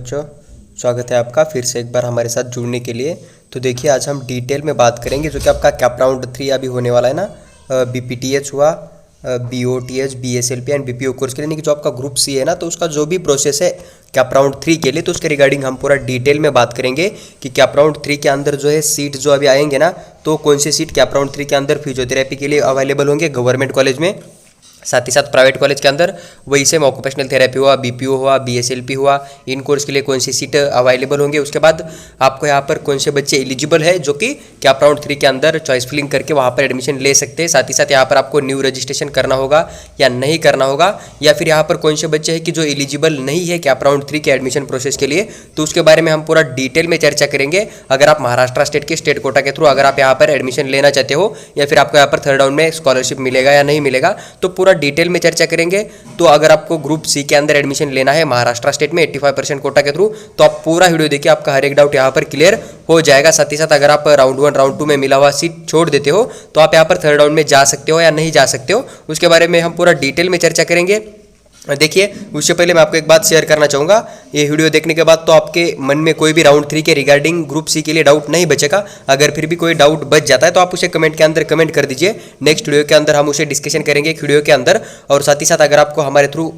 बच्चों, स्वागत है आपका फिर से एक बार हमारे साथ जुड़ने के लिए। तो देखिए, आज हम डिटेल में बात करेंगे जो कि आपका कैप राउंड 3 अभी होने वाला है ना। बीपीटीएच हुआ, बीओटीएच, बीएसएलपी एंड बीपीओ कोर्स के लिए, यानी कि जो आपका ग्रुप सी है ना, तो उसका जो भी प्रोसेस है कैप राउंड 3 के लिए, तो उसके रिगार्डिंग हम पूरा डिटेल में बात करेंगे कि कैप राउंड 3 के अंदर जो है सीट जो अभी आएंगे ना, तो कौन से सीट कैप राउंड 3 के अंदर फिजियोथेरेपी के लिए अवेलेबल होंगे गवर्नमेंट कॉलेज में, साथ ही साथ प्राइवेट कॉलेज के अंदर वही सेम ऑक्यूपेशनल थेरेपी हुआ, बीपीओ हुआ, बीएसएलपी हुआ, इन कोर्स के लिए कौन सी सीट अवेलेबल होंगे। उसके बाद आपको यहाँ पर कौन से बच्चे एलिजिबल है जो कि कैप राउंड 3 के अंदर चॉइस फिलिंग करके वहाँ पर एडमिशन ले सकते हैं। साथ ही साथ यहाँ पर आपको न्यू रजिस्ट्रेशन करना होगा या नहीं करना होगा, या फिर यहाँ पर कौन से बच्चे हैं कि जो एलिजिबल नहीं है कैप राउंड 3 के एडमिशन प्रोसेस के लिए, तो उसके बारे में हम पूरा डिटेल में चर्चा करेंगे। अगर आप महाराष्ट्र स्टेट के स्टेट कोटा के थ्रू अगर आप यहाँ पर एडमिशन लेना चाहते हो, या फिर आपको यहाँ पर थर्ड राउंड में स्कॉलरशिप मिलेगा या नहीं मिलेगा, तो पूरा डिटेल में चर्चा करेंगे। तो अगर आपको ग्रुप सी के अंदर एडमिशन लेना है महाराष्ट्र स्टेट में 85% कोटा के थ्रू, तो आप पूरा वीडियो देखिए, आपका हर एक डाउट यहाँ पर क्लियर हो जाएगा। साथ ही साथ अगर आप राउंड 1 राउंड 2 में मिला हुआ सीट छोड़ देते हो, तो आप यहाँ पर थर्ड राउंड में जा सकते हो या नहीं जा सकते हो, उसके बारे में हम पूरा डिटेल में चर्चा करेंगे। देखिए, उससे पहले मैं आपको एक बात शेयर करना चाहूँगा। ये वीडियो देखने के बाद तो आपके मन में कोई भी राउंड 3 के रिगार्डिंग ग्रुप सी के लिए डाउट नहीं बचेगा। अगर फिर भी कोई डाउट बच जाता है तो आप उसे कमेंट के अंदर कमेंट कर दीजिए। नेक्स्ट वीडियो के अंदर हम उसे डिस्कशन करेंगे एक वीडियो के अंदर। और साथ ही साथ अगर आपको हमारे थ्रू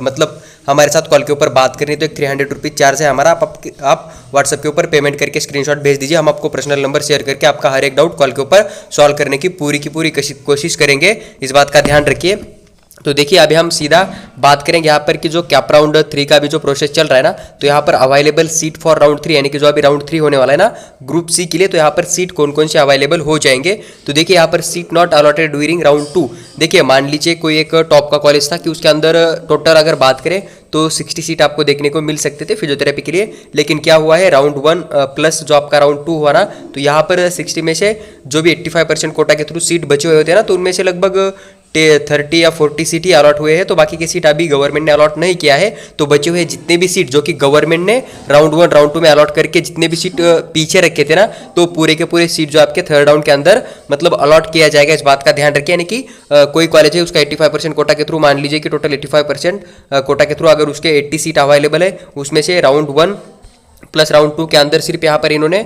मतलब हमारे साथ कॉल के ऊपर बात करनी है तो एक 300 रुपीज़ चार्ज है हमारा। आप व्हाट्सएप के ऊपर पेमेंट करके स्क्रीनशॉट भेज दीजिए, हम आपको पर्सनल नंबर शेयर करके आपका हर एक डाउट कॉल के ऊपर सॉल्व करने की पूरी कोशिश करेंगे। इस बात का ध्यान रखिए। तो देखिए, अभी हम सीधा बात करेंगे यहाँ पर कि जो कैप राउंड 3 का भी जो प्रोसेस चल रहा है ना, तो यहाँ पर अवेलेबल सीट फॉर राउंड 3, यानी कि जो अभी राउंड 3 होने वाला है ना ग्रुप सी के लिए, तो यहाँ पर सीट कौन कौन से अवेलेबल हो जाएंगे। तो देखिए, यहाँ पर seat not allotted during round 2। देखिए, मान लीजिए कोई एक टॉप का कॉलेज था कि उसके अंदर टोटल अगर बात करें तो 60 सीट आपको देखने को मिल सकते थे फिजियोथेरेपी के लिए, लेकिन क्या हुआ है राउंड 1 प्लस जो आपका राउंड 2 हुआ ना, तो यहाँ पर 60 में से जो भी 85% कोटा के थ्रू सीट बचे हुए होते हैं ना, तो उनमें से लगभग 30 या 40 सीट ही अलॉट हुए हैं। तो बाकी की सीट अभी गवर्नमेंट ने अलॉट नहीं किया है। तो बचे हुए जितने भी सीट जो कि गवर्नमेंट ने राउंड 1 राउंड 2 में अलॉट करके जितने भी सीट पीछे रखे थे ना, तो पूरे के पूरे सीट जो आपके थर्ड राउंड के अंदर मतलब अलॉट किया जाएगा। इस बात का ध्यान रखिए, यानी कि कोई कॉलेज है उसका 85% कोटा के थ्रू, मान लीजिए कि टोटल 85% कोटा के थ्रू अगर उसके 80 सीट अवेलेबल है, उसमें से राउंड 1 प्लस राउंड 2 के अंदर सिर्फ यहाँ पर इन्होंने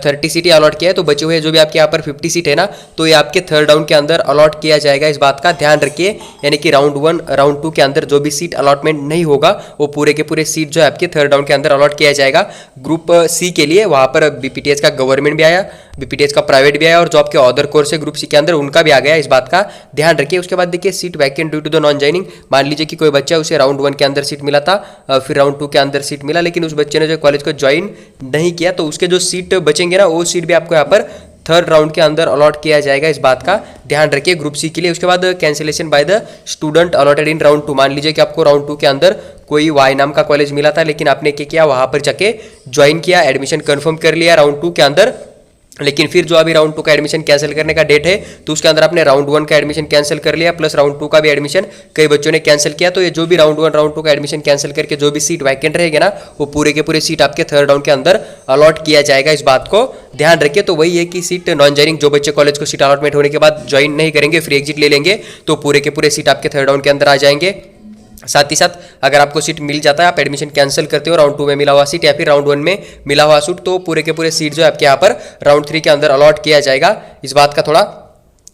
30 सीटें अलॉट किया है। तो बचे हुए जो भी आपके यहाँ पर 50 सीट है ना, तो ये आपके थर्ड राउंड के अंदर अलॉट किया जाएगा। इस बात का ध्यान रखिए, यानी कि राउंड 1 राउंड 2 के अंदर जो भी सीट अलॉटमेंट नहीं होगा, वो पूरे के पूरे सीट जो है आपके थर्ड राउंड के अंदर अलॉट किया जाएगा। ग्रुप सी के लिए वहाँ पर बीपीटीएच का गवर्नमेंट भी आया, बीपीटीएच का प्राइवेट भी आया, और जो आपके अदर कोर्स है ग्रुप सी के अंदर उनका भी आ गया। इस बात का ध्यान रखिए। उसके बाद देखिए, seat vacant due to the non joining. मान लीजिए कि कोई बच्चा उसे राउंड 1 के अंदर सीट मिला था, फिर राउंड 2 के अंदर सीट मिला, लेकिन उस बच्चे ने जो कॉलेज को ज्वाइन नहीं किया, तो उसके जो सीट बचेंगे ना, वो सीट भी आपको यहाँ पर थर्ड राउंड के अंदर अलॉट किया जाएगा। इस बात का ध्यान रखिए ग्रुप सी के लिए। उसके बाद cancellation by the student allotted in round 2। मान लीजिए कि आपको राउंड 2 के अंदर कोई वाई नाम का कॉलेज मिला था, लेकिन आपने क्या किया, वहां पर जाके ज्वाइन किया, एडमिशन कंफर्म कर लिया राउंड 2 के अंदर, लेकिन फिर जो अभी राउंड 2 का एडमिशन कैंसिल करने का डेट है, तो उसके अंदर आपने राउंड 1 का एडमिशन कैंसिल कर लिया, प्लस राउंड 2 का भी एडमिशन कई बच्चों ने कैंसिल किया। तो ये जो भी राउंड 1 राउंड 2 का एडमिशन कैंसिल करके जो भी सीट वैकेंट रहेगी ना, वो पूरे के पूरे सीट आपके थर्ड राउंड के अंदर अलॉट किया जाएगा। इस बात को ध्यान रखिए। तो वही है कि सीट नॉन ज्वाइनिंग, जो बच्चे कॉलेज को सीट अलॉटमेंट होने के बाद ज्वाइन नहीं करेंगे, फ्री एग्जिट ले लेंगे, तो पूरे के पूरे सीट आपके थर्ड राउंड के अंदर आ जाएंगे। साथ ही साथ अगर आपको सीट मिल जाता है, आप एडमिशन कैंसिल करते हो राउंड 2 में मिला हुआ सीट या फिर राउंड 1 में मिला हुआ सीट, तो पूरे के पूरे सीट जो है आपके यहाँ पर राउंड 3 के अंदर अलॉट किया जाएगा। इस बात का थोड़ा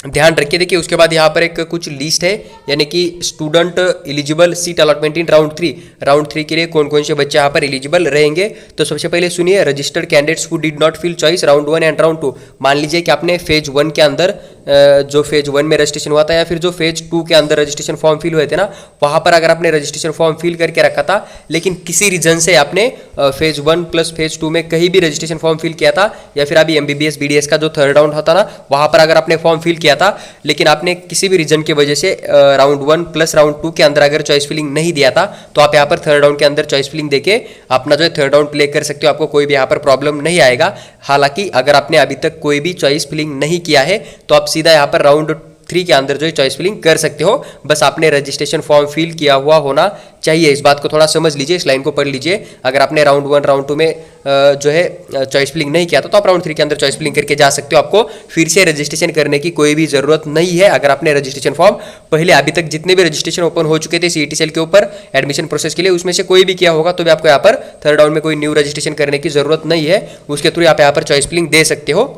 ध्यान रखिए। देखिए, उसके बाद यहाँ पर एक कुछ लिस्ट है, यानी कि student eligible seat allotment in round 3। Round 3 के लिए कौन कौन से बच्चे यहाँ पर एलिजिबल रहेंगे। तो सबसे पहले सुनिए, registered candidates who did not fill choice round 1 and round 2। मान लीजिए कि आपने फेज 1 के अंदर जो फेज 1 में रजिस्ट्रेशन हुआ था, या फिर जो फेज 2 के अंदर रजिस्ट्रेशन फॉर्म फिल हुए थे ना, वहाँ पर अगर आपने रजिस्ट्रेशन फॉर्म फिल करके रखा था, लेकिन किसी रीजन से आपने फेज 1 प्लस फेज 2 में कहीं भी रजिस्ट्रेशन फॉर्म फिल किया था, या फिर अभी MBBS BDS का जो थर्ड राउंड होता ना, वहाँ पर अगर आपने फॉर्म फिल किया था, लेकिन आपने किसी भी रीजन की वजह से राउंड 1 प्लस राउंड 2 के अंदर अगर चॉइस फिलिंग नहीं दिया था, तो आप यहाँ पर थर्ड राउंड के अंदर चॉइस फिलिंग देके अपना जो है थर्ड राउंड प्ले कर सकते हो। आपको कोई भी यहाँ पर प्रॉब्लम नहीं आएगा। हालांकि अगर आपने अभी तक कोई भी चॉइस फिलिंग नहीं किया है, तो आप सीधा यहाँ पर राउंड 3 के अंदर जो है चॉइस फिलिंग कर सकते हो। बस आपने रजिस्ट्रेशन फॉर्म फिल किया हुआ होना चाहिए, इस बात को थोड़ा समझ लीजिए, इस लाइन को पढ़ लीजिए। अगर आपने राउंड 1 राउंड 2 में जो है चॉइस फिलिंग नहीं किया था तो आप राउंड 3 के अंदर चॉइस फिलिंग करके जा सकते हो। आपको फिर से रजिस्ट्रेशन करने की कोई भी जरूरत नहीं है। अगर आपने रजिस्ट्रेशन फॉर्म पहले अभी तक जितने भी रजिस्ट्रेशन ओपन हो चुके थे CET सेल के ऊपर एडमिशन प्रोसेस के लिए, उसमें से कोई भी किया होगा तो भी आपको यहाँ पर थर्ड राउंड में कोई न्यू रजिस्ट्रेशन करने की जरूरत नहीं है। उसके थ्रू आप यहाँ पर चॉइस फिलिंग दे सकते हो।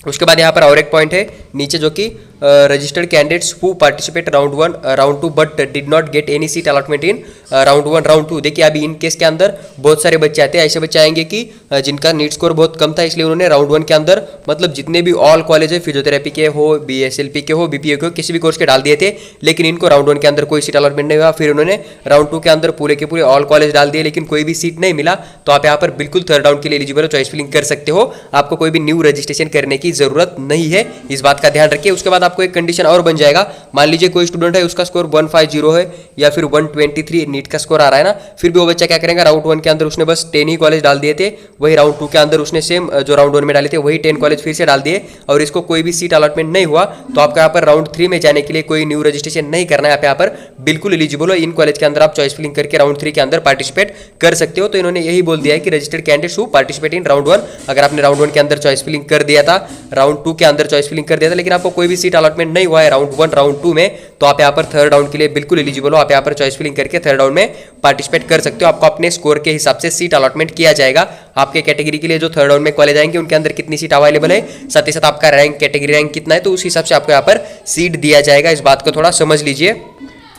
उसके बाद यहाँ पर और एक पॉइंट है नीचे जो कि registered candidates who participate round 1 round 2 but did not get any seat allotment in round 1 round 2। देखिए अभी इन केस के अंदर बहुत सारे बच्चे आते हैं, ऐसे बच्चे आएंगे कि जिनका नीट स्कोर बहुत कम था, इसलिए उन्होंने राउंड 1 के अंदर मतलब जितने भी ऑल कॉलेज है, फिजियोथेरेपी के हो, BSLP के हो, BPA के हो, किसी भी कोर्स के डाल दिए थे, लेकिन इनको राउंड 1 के अंदर कोई सीट अलॉटमेंट नहीं हुआ। फिर उन्होंने राउंड 2 के अंदर पूरे के पूरे ऑल कॉलेज डाल दिए, लेकिन कोई भी सीट नहीं मिला, तो आप यहाँ पर बिल्कुल थर्ड राउंड के लिए एलिजिबल हो, चॉइस फिलिंग कर सकते हो। आपको कोई भी न्यू रजिस्ट्रेशन करने की जरूरत नहीं है, इस बात का ध्यान रखिए। उसके बाद आपको एक कंडीशन और बन जाएगा, मान लीजिए कोई स्टूडेंट है उसका स्कोर 150 है या फिर 123 नीट का स्कोर आ रहा है ना, फिर भी वो बच्चा क्या करेगा, राउंड 1 के अंदर उसने बस 10 ही कॉलेज डाल दिए थे, वही राउंड 2 के अंदर उसने सेम जो राउंड 1 में डाले थे वही 10 कॉलेज फिर से डाल दिए और इसको कोई भी सीट अलॉटमेंट नहीं हुआ, तो आपको यहाँ पर राउंड 3 में जाने के लिए कोई न्यू रजिस्ट्रेशन नहीं करना है। आप यहाँ पर बिल्कुल एलिजिबल हो, इन कॉलेज के अंदर आप चॉइस फिलिंग करके राउंड 3 के अंदर पार्टिसिपेट कर सकते हो। तो इन्होंने यही बोल दिया है कि registered candidates who participate in round 1, अगर आपने राउंड 1 के अंदर चॉइस फिलिंग कर दिया था, राउंड 2 के अंदर चॉइस फिलिंग कर दिया था, लेकिन आपको कोई भी सीट अलॉटमेंट नहीं हुआ है राउंड 1 राउंड 2 में, तो आप यहाँ पर थर्ड राउंड के लिए बिल्कुल एलिजिबल हो। आप यहाँ पर चॉइस फिलिंग करके थर्ड राउंड में पार्टिसिपेट कर सकते हो। आपको अपने स्कोर के हिसाब से सीट अलॉटमेंट किया जाएगा। आपके कैटेगरी के लिए जो थर्ड राउंड में कॉलेज आएंगे उनके अंदर कितनी सीट अवेलेबल है, साथ ही साथ आपका रैंक कैटेगरी रैंक कितना है, तो उस हिसाब से आपको यहाँ पर सीट दिया जाएगा। इस बात को थोड़ा समझ लीजिए।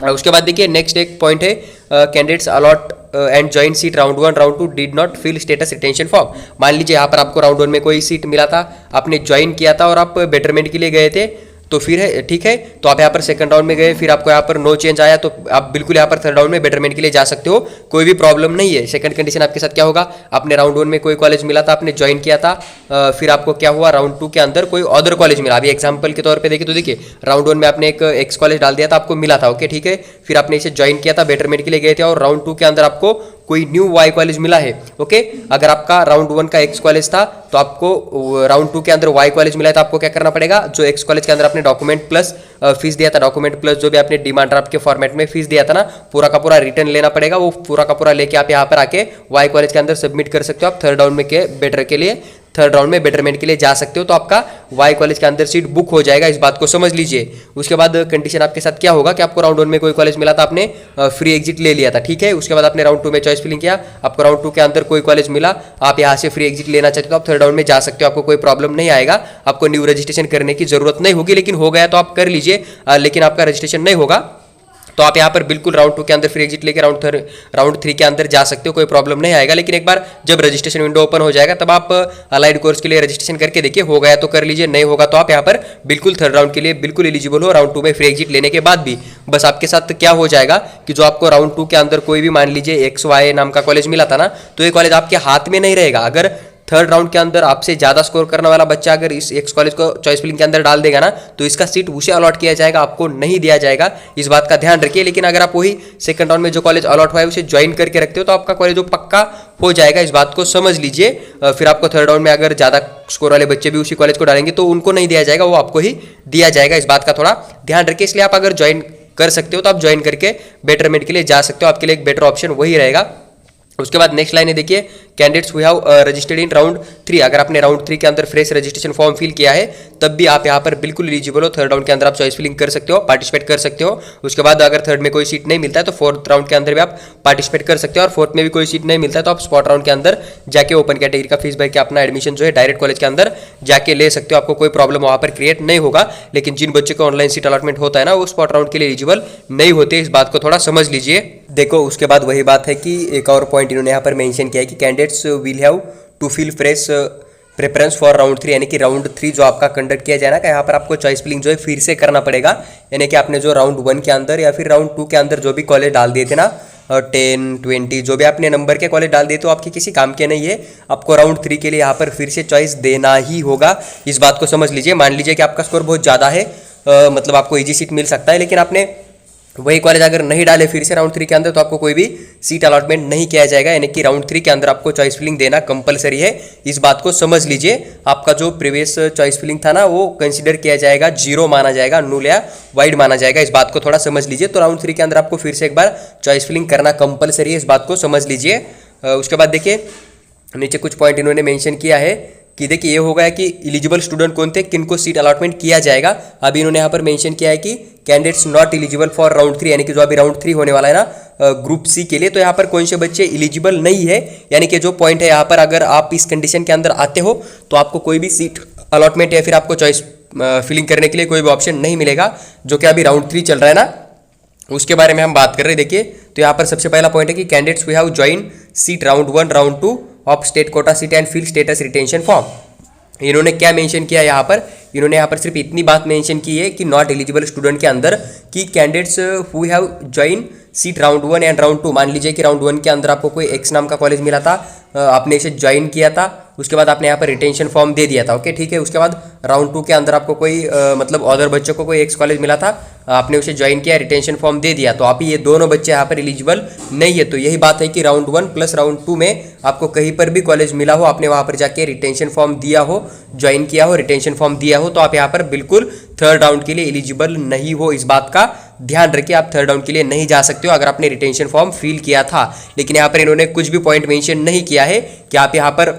उसके बाद देखिए नेक्स्ट एक पॉइंट है, candidates allot and join seat round 1 round 2 did not fill status retention form. मान लीजिए यहाँ पर आपको राउंड 1 में कोई सीट मिला था, आपने ज्वाइन किया था और आप बेटरमेंट के लिए गए थे, तो फिर है ठीक है, तो आप यहाँ पर सेकंड राउंड में गए, फिर आपको यहाँ पर नो चेंज आया, तो आप बिल्कुल यहाँ पर थर्ड राउंड में बेटरमेंट के लिए जा सकते हो, कोई भी प्रॉब्लम नहीं है। सेकंड कंडीशन आपके साथ क्या होगा, आपने राउंड 1 में कोई कॉलेज मिला था, आपने ज्वाइन किया था, फिर आपको क्या हुआ, राउंड 2 के अंदर कोई अदर कॉलेज मिला। अभी एग्जाम्पल के तौर पर देखिए, तो देखिए राउंड 1 में आपने एक एक्स कॉलेज डाल दिया था, आपको मिला था, ओके ठीक है, फिर आपने इसे ज्वाइन किया था, बेटरमेंट के लिए गए थे और राउंड 2 के अंदर आपको कोई न्यू वाई कॉलेज मिला है, ओके। अगर आपका राउंड 1 का एक्स कॉलेज था तो आपको राउंड 2 के अंदर वाई कॉलेज मिला है, तो आपको क्या करना पड़ेगा, जो एक्स कॉलेज के अंदर आपने डॉक्यूमेंट प्लस फीस दिया था, डॉक्यूमेंट प्लस जो भी आपने डिमांड ड्राफ्ट के फॉर्मेट में फीस दिया था ना, पूरा का पूरा रिटर्न लेना पड़ेगा। वो पूरा का पूरा लेके आप यहाँ पर आके वाई कॉलेज के अंदर सबमिट कर सकते हो। आप थर्ड राउंड में के बेटर के लिए थर्ड राउंड में बेटरमेंट के लिए जा सकते हो, तो आपका वाई कॉलेज के अंदर सीट बुक हो जाएगा, इस बात को समझ लीजिए। उसके बाद कंडीशन आपके साथ क्या होगा कि आपको राउंड 1 में कोई कॉलेज मिला था, आपने फ्री एग्जिट ले लिया था, ठीक है। उसके बाद आपने राउंड 2 में चॉइस फिलिंग किया, आपको राउंड 2 के अंदर कोई कॉलेज मिला, आप यहाँ से फ्री एग्जिट लेना चाहते हो, तो आप थर्ड राउंड में जा सकते हो, आपको कोई प्रॉब्लम नहीं आएगा, आपको न्यू रजिस्ट्रेशन करने की जरूरत नहीं होगी। लेकिन हो गया तो आप कर लीजिए, लेकिन आपका रजिस्ट्रेशन नहीं होगा तो आप यहाँ पर बिल्कुल राउंड 2 के अंदर फ्री एग्जिट लेके राउंड 3 के अंदर जा सकते हो, कोई प्रॉब्लम नहीं आएगा। लेकिन एक बार जब रजिस्ट्रेशन विंडो ओपन हो जाएगा तब आप अलाइड कोर्स के लिए रजिस्ट्रेशन करके देखिए, हो गया तो कर लीजिए, नहीं होगा तो आप यहाँ पर बिल्कुल थर्ड राउंड के लिए बिल्कुल एलिजिबल हो, राउंड 2 में फ्री एग्जिट लेने के बाद भी। बस आपके साथ क्या हो जाएगा कि जो आपको राउंड 2 के अंदर कोई भी मान लीजिए XY नाम का कॉलेज मिला था ना, तो ये कॉलेज आपके हाथ में नहीं रहेगा। अगर थर्ड राउंड के अंदर आपसे ज्यादा स्कोर करने वाला बच्चा अगर इस एक्स कॉलेज को चॉइस फिलिंग के अंदर डाल देगा ना, तो इसका सीट उसे अलॉट किया जाएगा, आपको नहीं दिया जाएगा, इस बात का ध्यान रखिए। लेकिन अगर आप वही सेकंड राउंड में जो कॉलेज अलॉट हुआ है उसे ज्वाइन करके रखते हो तो आपका कॉलेज जो पक्का हो जाएगा, इस बात को समझ लीजिए। फिर आपको थर्ड राउंड में अगर ज्यादा स्कोर वाले बच्चे भी उसी कॉलेज को डालेंगे तो उनको नहीं दिया जाएगा, वो आपको ही दिया जाएगा, इस बात का थोड़ा ध्यान रखिए। इसलिए आप अगर ज्वाइन कर सकते हो तो आप ज्वाइन करके बेटरमेंट के लिए जा सकते हो, आपके लिए एक बेटर ऑप्शन वही रहेगा। उसके बाद नेक्स्ट लाइन है देखिए, candidates who have registered in round 3, अगर आपने राउंड 3 के अंदर फ्रेश रजिस्ट्रेशन फॉर्म फिल किया है तब भी आप यहाँ पर बिल्कुल एलिजिबल हो, थर्ड राउंड के अंदर आप चॉइस फिलिंग कर सकते हो, पार्टिसिपेट कर सकते हो। उसके बाद अगर थर्ड में कोई सीट नहीं मिलता है तो फोर्थ राउंड के अंदर भी आप पार्टिसिपेट कर सकते हो, और फोर्थ में भी कोई सीट नहीं मिलता है तो आप स्पॉट राउंड के अंदर जाके ओपन कैटेगरी का फीस भर के अपना एडमिशन जो है डायरेक्ट कॉलेज के अंदर जाके ले सकते हो, आपको कोई प्रॉब्लम वहाँ पर क्रिएट नहीं होगा। लेकिन जिन बच्चों को ऑनलाइन सीट अलॉटमेंट होता है ना, वो स्पॉट राउंड के लिए एलिजिबल नहीं होते, इस बात को थोड़ा समझ लीजिए। देखो उसके बाद वही बात है कि एक और पॉइंट इन्होंने यहाँ पर मेंशन किया है कि candidates will have to fill fresh preference for round 3, यानी कि राउंड 3 जो आपका कंडक्ट किया जाए ना, यहाँ पर आपको चॉइस फिलिंग जो है फिर से करना पड़ेगा। यानी कि आपने जो राउंड 1 के अंदर या फिर राउंड 2 के अंदर जो भी कॉलेज डाल दिए थे ना, 10, 20 जो भी आपने नंबर के कॉलेज डाल दिए तो आपके किसी काम के नहीं है, आपको राउंड 3 के लिए यहाँ पर फिर से चॉइस देना ही होगा, इस बात को समझ लीजिए। मान लीजिए कि आपका स्कोर बहुत ज़्यादा है, मतलब आपको ईजी सीट मिल सकता है, लेकिन आपने वही कॉलेज अगर नहीं डाले फिर से राउंड 3 के अंदर तो आपको कोई भी सीट अलॉटमेंट नहीं किया जाएगा, यानी कि राउंड 3 के अंदर आपको चॉइस फिलिंग देना कंपलसरी है। इस बात को समझ लीजिए। आपका जो प्रीवियस चॉइस फिलिंग था ना वो कंसीडर किया जाएगा, जीरो माना जाएगा, नूल या वाइड माना जाएगा। इस बात को थोड़ा समझ लीजिए। तो राउंड 3 के अंदर आपको फिर से एक बार चॉइस फिलिंग करना कंपलसरी है, इस बात को समझ लीजिए। उसके बाद देखिए नीचे कुछ पॉइंट इन्होंने मेंशन किया है कि देखिए ये हो गया कि एलिजिबल स्टूडेंट कौन थे, किनको सीट अलॉटमेंट किया जाएगा। अभी इन्होंने यहाँ पर मेंशन किया है कि candidates not eligible for round 3, यानी कि जो अभी राउंड 3 होने वाला है ना ग्रुप सी के लिए, तो यहाँ पर कौन से बच्चे एलिजिबल नहीं है, यानी कि जो पॉइंट है यहाँ पर अगर आप इस कंडीशन के अंदर आते हो तो आपको कोई भी सीट अलॉटमेंट या फिर आपको चॉइस फिलिंग करने के लिए कोई भी ऑप्शन नहीं मिलेगा, जो कि अभी राउंड 3 चल रहा है ना, उसके बारे में हम बात कर रहे हैं। देखिए तो यहाँ पर सबसे पहला पॉइंट है कि candidates we have join seat round 1 round 2 of state quota seat and fill status retention form. इन्होंने क्या मेंशन किया यहाँ पर, इन्होंने यहाँ पर सिर्फ इतनी बात मेंशन की है कि नॉट एलिजिबल स्टूडेंट के अंदर कि candidates who have join seat round 1 and round 2। मान लीजिए कि राउंड 1 के अंदर आपको कोई एक्स नाम का कॉलेज मिला था, आपने इसे ज्वाइन किया था, उसके बाद आपने यहाँ पर रिटेंशन फॉर्म दे दिया था, ओके ठीक है। उसके बाद राउंड 2 के अंदर आपको कोई मतलब अदर बच्चों को कोई एक्स कॉलेज मिला था, आपने उसे ज्वाइन किया, रिटेंशन फॉर्म दे दिया, तो आप ये दोनों बच्चे यहाँ पर एलिजिबल नहीं है। तो यही बात है कि राउंड 1 प्लस राउंड 2 में आपको कहीं पर भी कॉलेज मिला हो, आपने वहाँ पर जाके रिटेंशन फॉर्म दिया हो, ज्वाइन किया हो, रिटेंशन फॉर्म दिया हो, तो आप यहाँ पर बिल्कुल थर्ड राउंड के लिए एलिजिबल नहीं हो। इस बात का ध्यान रखिए, आप थर्ड राउंड के लिए नहीं जा सकते हो अगर आपने रिटेंशन फॉर्म फिल किया था। लेकिन यहाँ पर इन्होंने कुछ भी पॉइंट मेंशन नहीं किया है कि आप यहाँ पर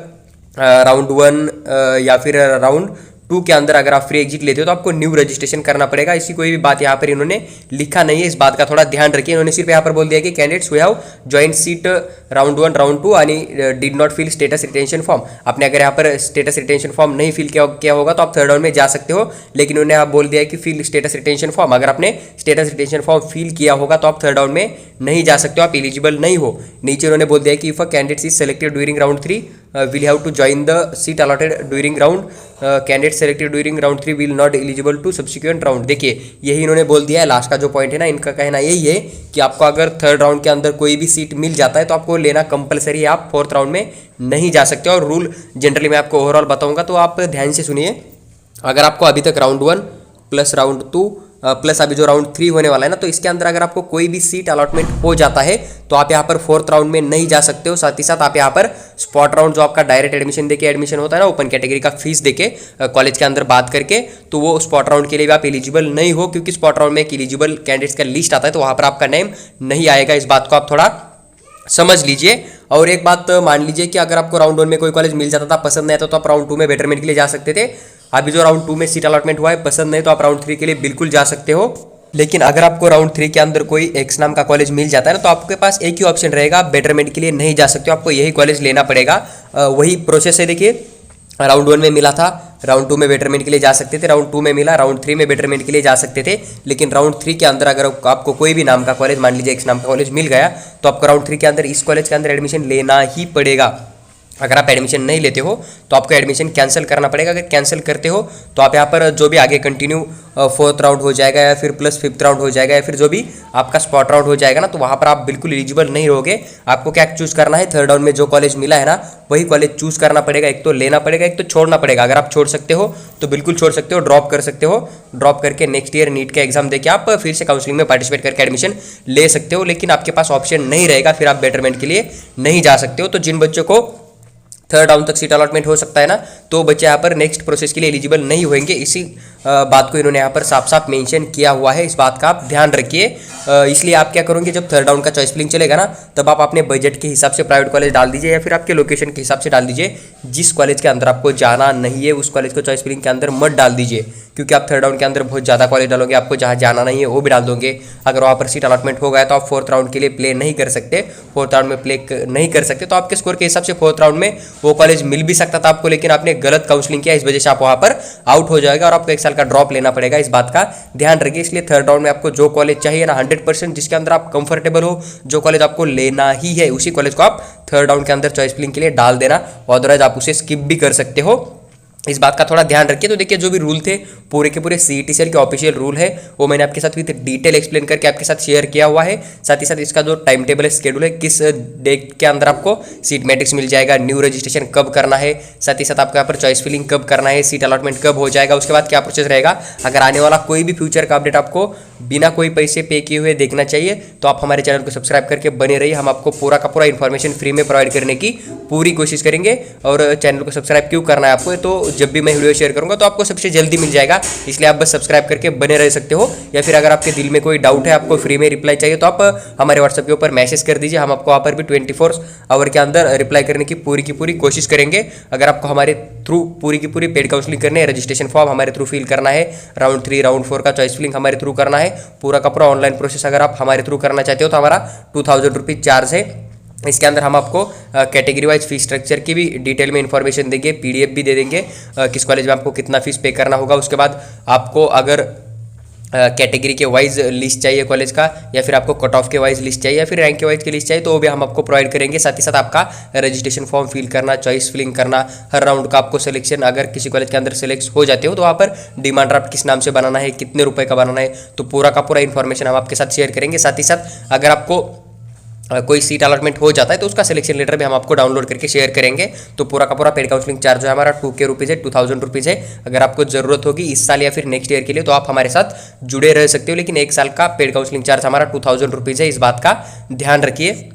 राउंड 1 या फिर राउंड 2 के अंदर अगर आप फ्री एग्जिट लेते हो तो आपको न्यू रजिस्ट्रेशन करना पड़ेगा। इसी कोई भी बात यहाँ पर इन्होंने लिखा नहीं है, इस बात का थोड़ा ध्यान रखिए। इन्होंने सिर्फ यहाँ पर बोल दिया कि candidates we have join seat round 1 round 2 आणि did not fill status retention form. आपने अगर यहाँ पर स्टेटस रिटेंशन फॉर्म नहीं फिल किया होगा तो आप थर्ड राउंड में जा सकते हो, लेकिन उन्होंने आप बोल दिया कि फिल स्टेटस रिटेंशन फॉर्म। अगर आपने स्टेटस रिटेंशन फॉर्म फिल किया होगा तो आप थर्ड राउंड में नहीं जा सकते हो, आप एलिजिबल नहीं हो। नीचे उन्होंने बोल दिया कि if a candidate is selected during round 3 will have to join the seat allotted during round candidate selected during round 3 will not eligible to subsequent round। देखिए यही इन्होंने बोल दिया है, लास्ट का जो पॉइंट है ना, इनका कहना यही है कि आपको अगर थर्ड राउंड के अंदर कोई भी सीट मिल जाता है तो आपको लेना कंपलसरी है, आप फोर्थ राउंड में नहीं जा सकते। और रूल जनरली मैं आपको ओवरऑल बताऊंगा, तो आप ध्यान से सुनिए। अगर आपको अभी तक राउंड 1 प्लस राउंड 2 प्लस अभी जो राउंड 3 होने वाला है ना, तो इसके अंदर अगर आपको कोई भी सीट अलॉटमेंट हो जाता है तो आप यहाँ पर फोर्थ राउंड में नहीं जा सकते हो। साथ ही साथ आप यहाँ पर स्पॉट राउंड जो आपका डायरेक्ट एडमिशन देके एडमिशन होता है ना, ओपन कैटेगरी का फीस देके कॉलेज के अंदर बात करके, तो वो स्पॉट राउंड के लिए भी आप एलिजिबल नहीं हो, क्योंकि स्पॉट राउंड में एक एलिजिबल कैंडिडेट्स का लिस्ट आता है तो वहाँ पर आपका नेम नहीं आएगा। इस बात को आप थोड़ा समझ लीजिए। और एक बात मान लीजिए कि अगर आपको राउंड 1 में कोई कॉलेज मिल जाता था, पसंद नहीं आता तो आप राउंड 2 में बेटरमेंट के लिए जा सकते थे। अभी जो राउंड 2 में सीट अलॉटमेंट हुआ है, पसंद नहीं तो आप राउंड 3 के लिए बिल्कुल जा सकते हो। लेकिन अगर आपको राउंड 3 के अंदर कोई एक्स नाम का कॉलेज मिल जाता है ना, तो आपके पास एक ही ऑप्शन रहेगा, आप बेटरमेंट के लिए नहीं जा सकते हो, आपको यही कॉलेज लेना पड़ेगा। वही प्रोसेस है। देखिए राउंड 1 में मिला था, राउंड 2 में बेटरमेंट के लिए जा सकते थे, राउंड 2 में मिला, राउंड 3 में बेटरमेंट के लिए जा सकते थे। लेकिन राउंड 3 के अंदर अगर आपको कोई भी नाम का कॉलेज, मान लीजिए एक्स नाम का कॉलेज मिल गया, तो आपको राउंड 3 के अंदर इस कॉलेज के अंदर एडमिशन लेना ही पड़ेगा। अगर आप एडमिशन नहीं लेते हो तो आपको एडमिशन कैंसिल करना पड़ेगा। अगर कैंसिल करते हो तो आप यहाँ पर जो भी आगे कंटिन्यू फोर्थ राउंड हो जाएगा या फिर प्लस फिफ्थ राउंड हो जाएगा या फिर जो भी आपका स्पॉट राउंड हो जाएगा ना, तो वहाँ पर आप बिल्कुल एलिजिबल नहीं रहोगे। आपको क्या चूज़ करना है, थर्ड राउंड में जो कॉलेज मिला है ना वही कॉलेज चूज़ करना पड़ेगा। एक तो लेना पड़ेगा, एक तो छोड़ना पड़ेगा। अगर आप छोड़ सकते हो तो बिल्कुल छोड़ सकते हो, ड्रॉप कर सकते हो। ड्रॉप करके नेक्स्ट ईयर नीट का एग्जाम देके आप फिर से काउंसलिंग में पार्टिसिपेट करके एडमिशन ले सकते हो। लेकिन आपके पास ऑप्शन नहीं रहेगा, फिर आप बेटरमेंट के लिए नहीं जा सकते हो। तो जिन बच्चों को थर्ड राउंड तक सीट अलॉटमेंट हो सकता है ना, तो बच्चे यहाँ पर नेक्स्ट प्रोसेस के लिए एलिजिबल नहीं होंगे। इसी बात को इन्होंने यहाँ पर साफ साफ मेंशन किया हुआ है, इस बात का आप ध्यान रखिए। इसलिए आप क्या करोगे, जब थर्ड राउंड का चॉइस फिलिंग चलेगा ना, तब आप अपने बजट के हिसाब से प्राइवेट कॉलेज डाल दीजिए या फिर आपके लोकेशन के हिसाब से डाल दीजिए। जिस कॉलेज के अंदर आपको जाना नहीं है उस कॉलेज को चॉइस फिलिंग के अंदर मत डाल दीजिए, क्योंकि आप थर्ड राउंड के अंदर बहुत ज़्यादा कॉलेज डालोगे, आपको जहाँ जाना नहीं है वो भी डाल दोगे। अगर वहाँ पर सीट अलॉटमेंट हो गया तो आप फोर्थ राउंड के लिए प्ले नहीं कर सकते, फोर्थ राउंड में प्ले नहीं कर सकते। तो आपके स्कोर के हिसाब से फोर्थ राउंड में वो कॉलेज मिल भी सकता था आपको, लेकिन आपने गलत काउंसलिंग किया, इस वजह से आप वहाँ पर आउट हो जाएगा और आपको 1 साल का ड्रॉप लेना पड़ेगा। इस बात का ध्यान रखिए। इसलिए थर्ड राउंड में आपको जो कॉलेज चाहिए ना 100% जिसके अंदर आप कंफर्टेबल हो, जो कॉलेज आपको लेना ही है, उसी कॉलेज को आप थर्ड राउंड के अंदर चॉइस फिलिंग के लिए डाल देना। अदरवाइज आप उसे स्किप भी कर सकते हो। इस बात का थोड़ा ध्यान रखिए। तो देखिए जो भी रूल थे पूरे के पूरे CETCL के ऑफिशियल रूल है वो मैंने आपके साथ विद डिटेल एक्सप्लेन करके आपके साथ शेयर किया हुआ है। साथ ही साथ इसका जो टाइम टेबल है, शेड्यूल है, किस डेट के अंदर आपको सीट मैट्रिक्स मिल जाएगा, न्यू रजिस्ट्रेशन कब करना है, साथ ही साथ आपको यहाँ पर चॉइस फिलिंग कब करना है, सीट अलॉटमेंट कब हो जाएगा, उसके बाद क्या प्रोसेस रहेगा। अगर आने वाला कोई भी फ्यूचर का अपडेट आपको बिना कोई पैसे पे किए हुए देखना चाहिए तो आप हमारे चैनल को सब्सक्राइब करके बने रहिए। हम आपको पूरा का पूरा इन्फॉर्मेशन फ्री में प्रोवाइड करने की पूरी कोशिश करेंगे। और चैनल को सब्सक्राइब क्यों करना है आपको, तो जब भी मैं वीडियो शेयर करूंगा तो आपको सबसे जल्दी मिल जाएगा, इसलिए आप बस सब्सक्राइब करके बने रह सकते हो। या फिर अगर आपके दिल में कोई डाउट है, आपको फ्री में रिप्लाई चाहिए, तो आप हमारे व्हाट्सएप के ऊपर मैसेज कर दीजिए, हम आपको वहाँ पर भी 24 आवर के अंदर रिप्लाई करने की पूरी कोशिश करेंगे। अगर आपको हमारे थ्रू पूरी की पूरी पेड काउंसलिंग करनी है, रजिस्ट्रेशन फॉर्म हमारे थ्रू फिल करना है, राउंड 3 राउंड 4 का चॉइस फिलिंग हमारे थ्रू करना है, पूरा का पूरा ऑनलाइन प्रोसेस अगर आप हमारे थ्रू करना चाहते हो तो हमारा 2000 रुपीज़ चार्ज है। इसके अंदर हम आपको कैटेगरी वाइज फीस स्ट्रक्चर की भी डिटेल में इन्फॉर्मेशन देंगे, PDF भी दे देंगे, किस कॉलेज में आपको कितना फीस पे करना होगा। उसके बाद आपको अगर कैटेगरी के वाइज लिस्ट चाहिए कॉलेज का, या फिर आपको कट ऑफ के वाइज लिस्ट चाहिए, या फिर रैंक के वाइज की लिस्ट चाहिए, तो वो भी हम आपको प्रोवाइड करेंगे। साथ ही साथ आपका रजिस्ट्रेशन फॉर्म फिल करना, चॉइस फिलिंग करना, हर राउंड का आपको सिलेक्शन, अगर किसी कॉलेज के अंदर सिलेक्ट हो जाते हो तो वहाँ पर डिमांड ड्राफ्ट किस नाम से बनाना है, कितने रुपए का बनाना है, तो पूरा का पूरा इन्फॉर्मेशन हम आपके साथ शेयर करेंगे। साथ ही साथ अगर आपको कोई सीट अलॉटमेंट हो जाता है तो उसका सिलेक्शन लेटर भी हम आपको डाउनलोड करके शेयर करेंगे। तो पूरा का पूरा पेड काउंसलिंग चार्ज है हमारा 2K रुपीज़ है, 2000 रुपीज़ है। अगर आपको ज़रूरत होगी इस साल या फिर नेक्स्ट ईयर के लिए तो आप हमारे साथ जुड़े रह सकते हो, लेकिन 1 साल का पेड काउंसलिंग चार्ज हमारा 2000 रुपीज़ है, इस बात का ध्यान रखिए।